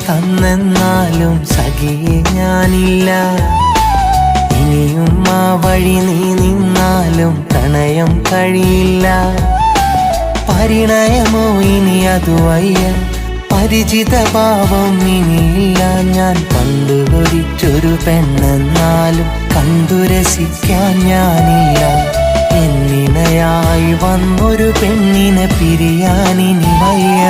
തന്നെന്നാലും സഖിയെ ഞാനില്ല. ഇനിയും ആ വഴി നീ നിന്നാലും പ്രണയം കഴിയില്ല. പരിണയമോ ഇനി അതുവയ്യ, പരിചിത ഭാവം ഇനിയില്ല. ഞാൻ പണ്ട് കൊതിച്ചൊരു പെണ്ണെന്നാലും കണ്ടു രസിക്കാൻ ഞാനില്ല. എന്നിണയായി വന്നൊരു പെണ്ണിനെ പിരിയാനിനി വയ്യ.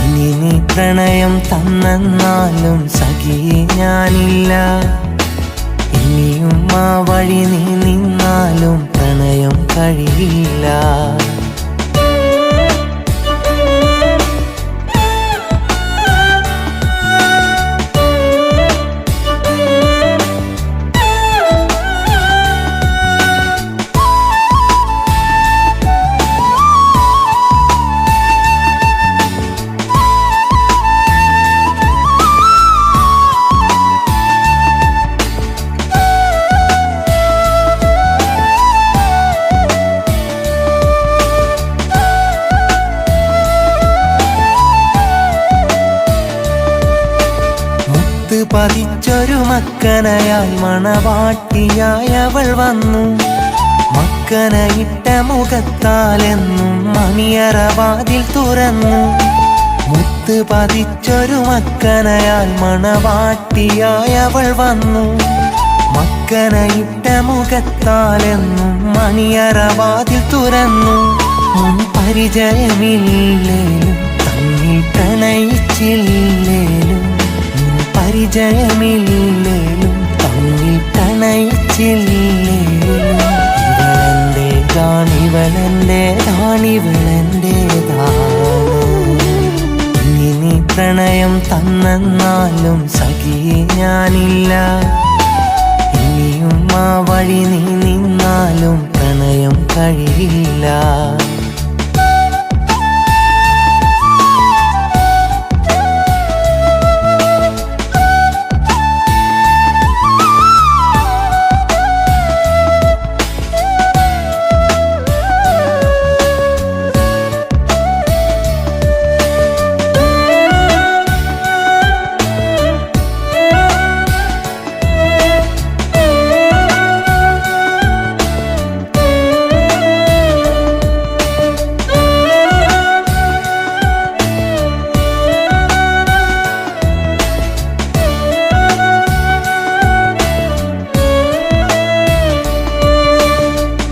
ഇനി നീ പ്രണയം തന്നെന്നാലും സഖിയെ ഞാനില്ല. ഇനിയും ആ വഴി നീ നിന്നാലും പ്രണയം കഴിയില്ല. പതിച്ചൊരു മക്കനയായി മണവാട്ടിയായി അവൾ വന്നു. മക്കനയിട്ട മുഖത്താലെന്നും മണിയറവാതിൽ തുറന്നു. മുത്ത് പതിച്ചൊരു മക്കനയായി മണവാട്ടിയായി അവൾ വന്നു. മക്കനയിട്ട മുഖത്താലെന്നും മണിയറവാതിൽ തുറന്നു. മുൻ പരിചയമില്ലേലും തമ്മിൽ പ്രണയിച്ചില്ലേലും, പരിചയമില്ലേലും തമ്മിൽ പ്രണയിച്ചില്ലേലും, ഇവളെന്റേതാണിവളെന്റേതാണ്. ഇനി നീ പ്രണയം തന്നെന്നാലും സഖിയെ ഞാനില്ല. ഇനിയും ആ വഴി നീ നിന്നാലും പ്രണയം കഴിയില്ല.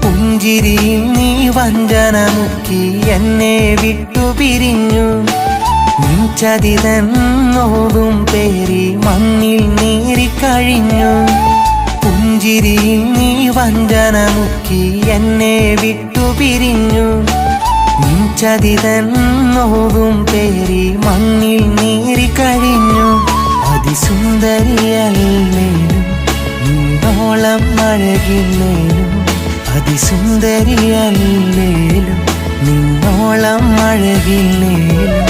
പുഞ്ചിരിയിൽ നീ വഞ്ചന മുക്കി എന്നെ വിട്ടുപിരിഞ്ഞു. ചതിതന്നോതും പേരി മണ്ണിൽ നീറിക്കഴിഞ്ഞു. പുഞ്ചിരിയിൽ നീ വഞ്ചന മുക്കി എന്നെ വിട്ടുപിരിഞ്ഞു. ചതിതന്നോതും പേരി മണ്ണിൽ നീറിക്കഴിഞ്ഞു. അതിസുന്ദരിയല്ലേലും നിന്നോളം അഴകില്ലേലും, അതിസുന്ദരിയല്ലേലും നിന്നോളം അഴകില്ലേലും,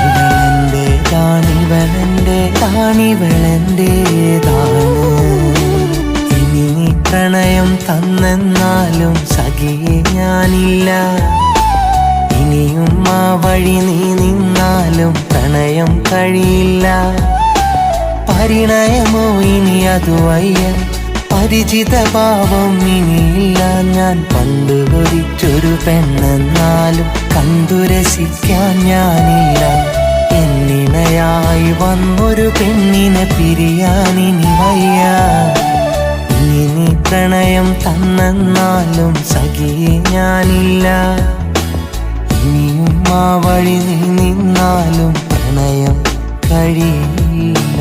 ഇവളെന്റേതാണിവളെന്റേതാണ്. ഇനി നീ പ്രണയം തന്നെന്നാലും സഖിയെ ഞാനില്ല. ഇനിയും ആ വഴി നീ നിന്നാലും പ്രണയം കഴിയില്ല. പരിണയമോ ഇനി അതുവയ്യ, പരിചിത ഭാവം ഇനിയില്ല. ഞാൻ പണ്ട് കൊതിച്ചൊരു പെണ്ണെന്നാലും കണ്ടു രസിക്കാൻ ഞാനില്ല. എന്നിണയായി വന്നൊരു പെണ്ണിനെ പിരിയാനിനി വയ്യ. ഇനി നീ പ്രണയം തന്നെന്നാലും സഖിയെ ഞാനില്ല. ഇനിയും ആ വഴി നീ നിന്നാലും പ്രണയം കഴിയില്ല.